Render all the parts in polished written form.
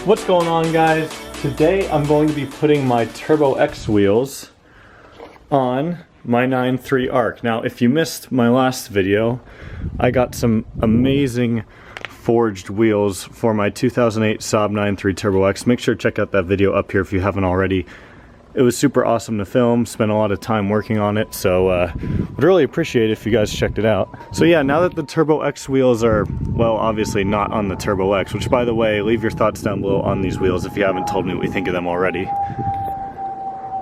What's going on, guys? Today I'm going to be putting my Turbo X wheels on my 9.3 Arc. Now, if you missed my last video, I got some amazing forged wheels for my 2008 Saab 9.3 Turbo X. Make sure to check out that video up here if you haven't already. It was super awesome to film, spent a lot of time working on it, so would really appreciate it if you guys checked it out. So yeah, now that the Turbo X wheels are, well, obviously not on the Turbo X, which, by the way, leave your thoughts down below on these wheels if you haven't told me what you think of them already.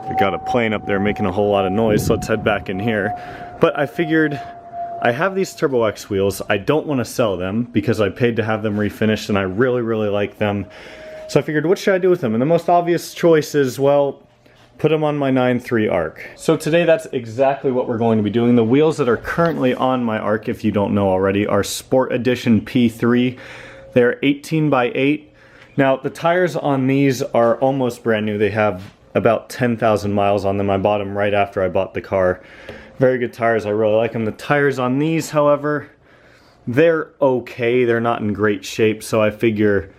We got a plane up there making a whole lot of noise, so let's head back in here. But I figured, I have these Turbo X wheels, I don't want to sell them because I paid to have them refinished and I really, really like them. So I figured, what should I do with them? And the most obvious choice is, well, put them on my 9.3 Arc. So today that's exactly what we're going to be doing. The wheels that are currently on my Arc, if you don't know already, are Sport Edition P3. They're 18 by 8. Now the tires on these are almost brand new. They have about 10,000 miles on them. I bought them right after I bought the car. Very good tires, I really like them. The tires on these, however, they're okay. They're not in great shape, so I figure,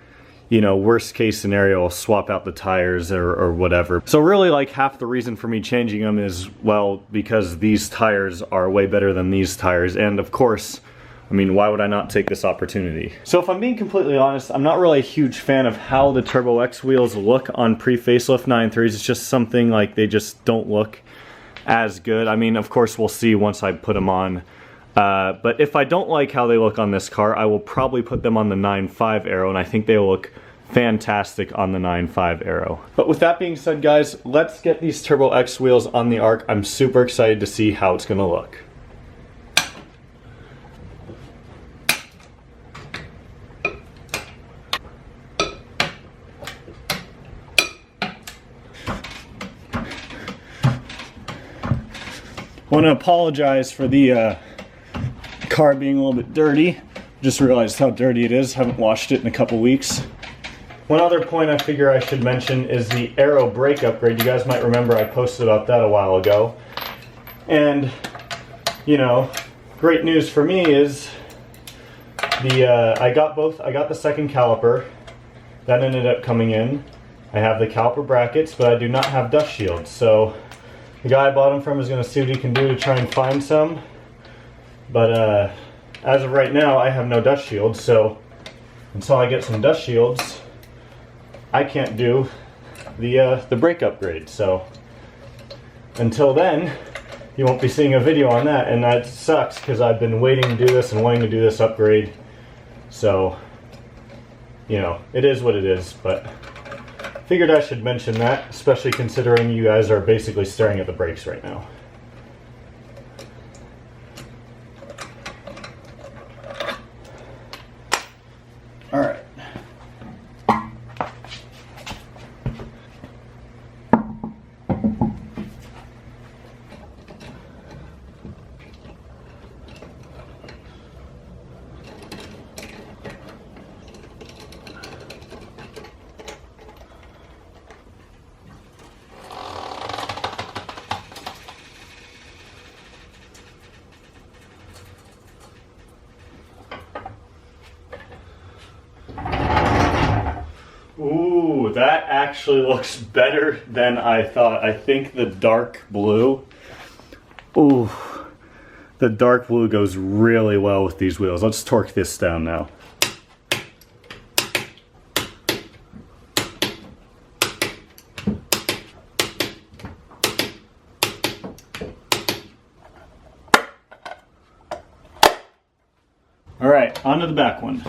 you know, worst case scenario, I'll swap out the tires or whatever. So really, like, half the reason for me changing them is, well, because these tires are way better than these tires. And of course, I mean, why would I not take this opportunity? So if I'm being completely honest, I'm not really a huge fan of how the Turbo X wheels look on pre-facelift 9.3s. It's just something like they just don't look as good. I mean, of course, we'll see once I put them on. But if I don't like how they look on this car, I will probably put them on the 9.5 Aero, and I think they will look fantastic on the 9.5 Aero. But with that being said, guys, let's get these Turbo X wheels on the Arc. I'm super excited to see how it's gonna look. I want to apologize for the car being a little bit dirty. Just realized how dirty it is. Haven't washed it in a couple weeks. One other point I figure I should mention is the Aero brake upgrade. You guys might remember I posted about that a while ago. And, you know, great news for me is I got the second caliper. That ended up coming in. I have the caliper brackets, but I do not have dust shields. So the guy I bought them from is going to see what he can do to try and find some. But as of right now, I have no dust shields, so until I get some dust shields, I can't do the brake upgrade. So until then, you won't be seeing a video on that, and that sucks because I've been waiting to do this and wanting to do this upgrade. So, you know, it is what it is, but figured I should mention that, especially considering you guys are basically staring at the brakes right now. All right. Ooh, that actually looks better than I thought. I think the dark blue, ooh, the dark blue goes really well with these wheels. Let's torque this down now. All right, on to the back one.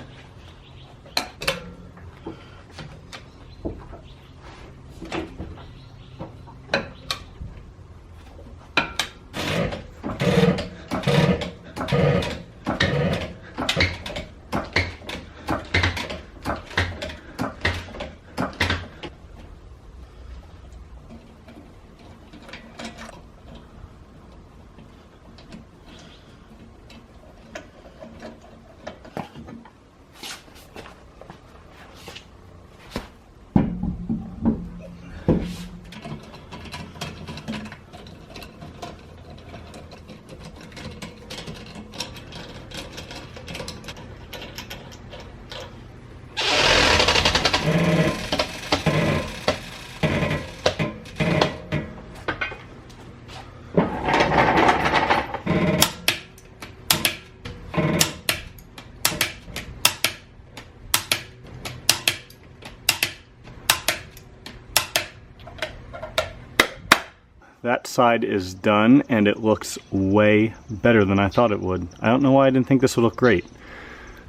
That side is done and it looks way better than I thought it would. I don't know why I didn't think this would look great.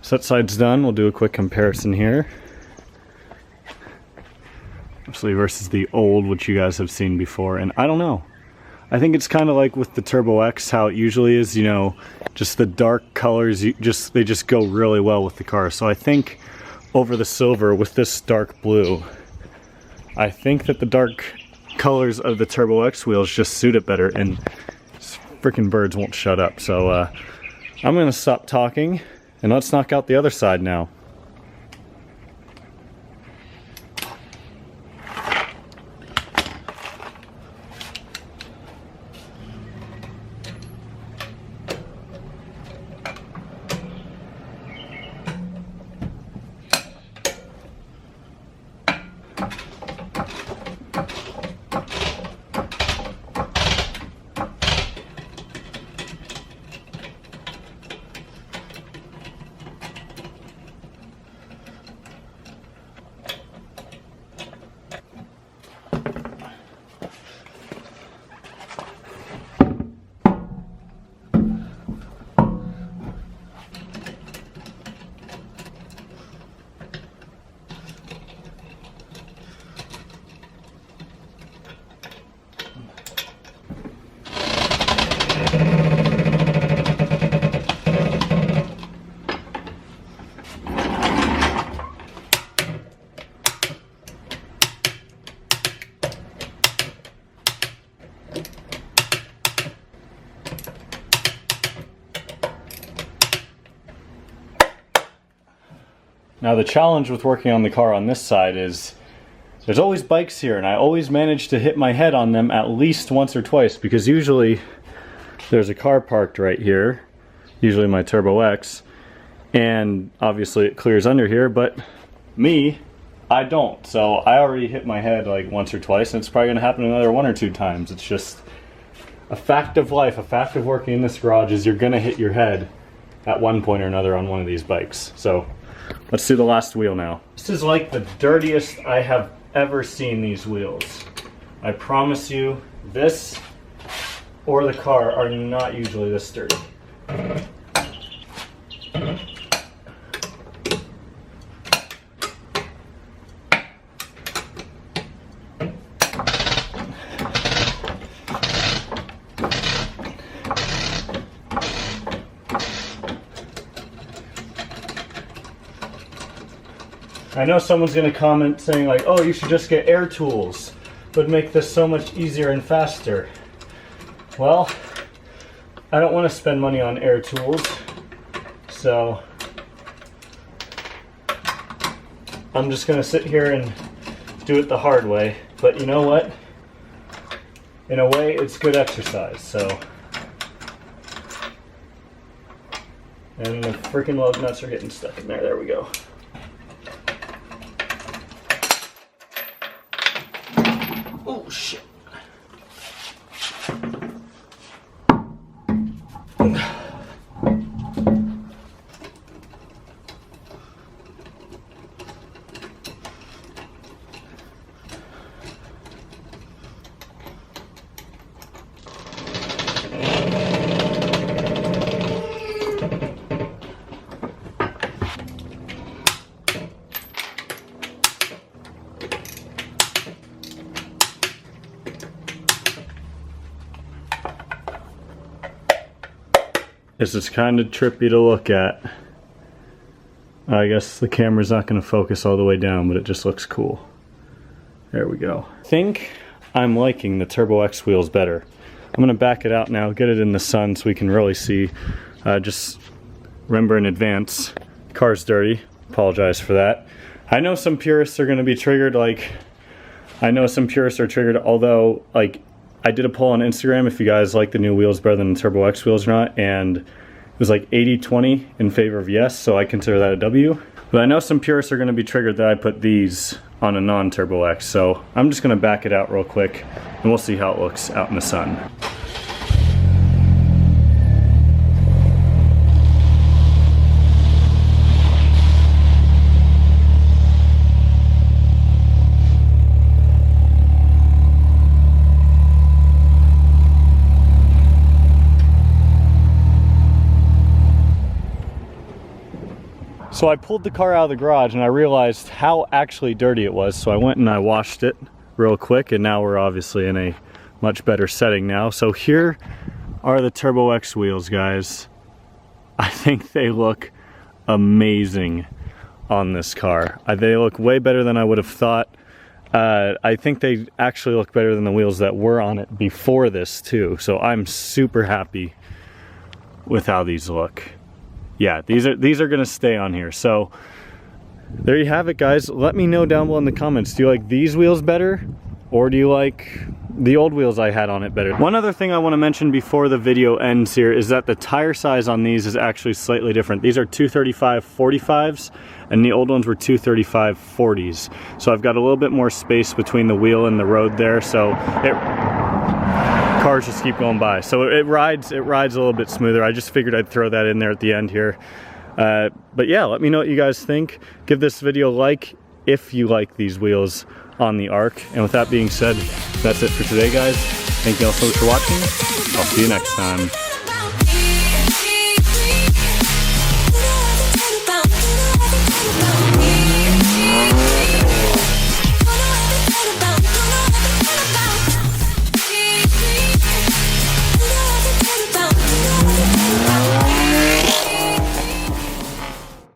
So that side's done. We'll do a quick comparison here. Obviously versus the old, which you guys have seen before. And I don't know. I think it's kind of like with the Turbo X, how it usually is, you know, just the dark colors, they just go really well with the car. So I think over the silver with this dark blue, I think that the dark colors of the Turbo X wheels just suit it better, and freaking birds won't shut up. So I'm gonna stop talking and let's knock out the other side now. Now the challenge with working on the car on this side is there's always bikes here and I always manage to hit my head on them at least once or twice, because usually there's a car parked right here, usually my Turbo X, and obviously it clears under here, but me, I don't. So I already hit my head like once or twice, and it's probably gonna happen another 1 or 2 times. It's just a fact of life, a fact of working in this garage, is you're gonna hit your head at one point or another on one of these bikes. So let's do the last wheel now. This is like the dirtiest I have ever seen these wheels. I promise you, this or the car are not usually this dirty. I know someone's going to comment saying like, oh, you should just get air tools. It would make this so much easier and faster. Well, I don't want to spend money on air tools, so I'm just going to sit here and do it the hard way. But you know what? In a way, it's good exercise, so. And the freaking lug nuts are getting stuck in there. There we go. Oh shit. This is kind of trippy to look at. I guess the camera's not going to focus all the way down, but it just looks cool. There we go. I think I'm liking the Turbo X wheels better. I'm going to back it out now, get it in the sun so we can really see. Just remember in advance, car's dirty. Apologize for that. I know some purists are going to be triggered, although, like, I did a poll on Instagram if you guys like the new wheels better than the Turbo X wheels or not, and it was like 80-20 in favor of yes, so I consider that a W. But I know some purists are going to be triggered that I put these on a non-Turbo X, so I'm just going to back it out real quick and we'll see how it looks out in the sun. So I pulled the car out of the garage and I realized how actually dirty it was, so I went and I washed it real quick, and now we're obviously in a much better setting now. So here are the Turbo X wheels, guys. I think they look amazing on this car. They look way better than I would have thought. I think they actually look better than the wheels that were on it before this too, so I'm super happy with how these look. Yeah, these are gonna stay on here. So there you have it, guys. Let me know down below in the comments, do you like these wheels better, or do you like the old wheels I had on it better? One other thing I want to mention before the video ends here is that the tire size on these is actually slightly different. These are 235 45s and the old ones were 235 40s. So I've got a little bit more space between the wheel and the road there, so cars just keep going by. So it rides a little bit smoother. I just figured I'd throw that in there at the end here. But yeah, let me know what you guys think. Give this video a like if you like these wheels on the Arc. And with that being said, that's it for today, guys. Thank you all so much for watching. I'll see you next time.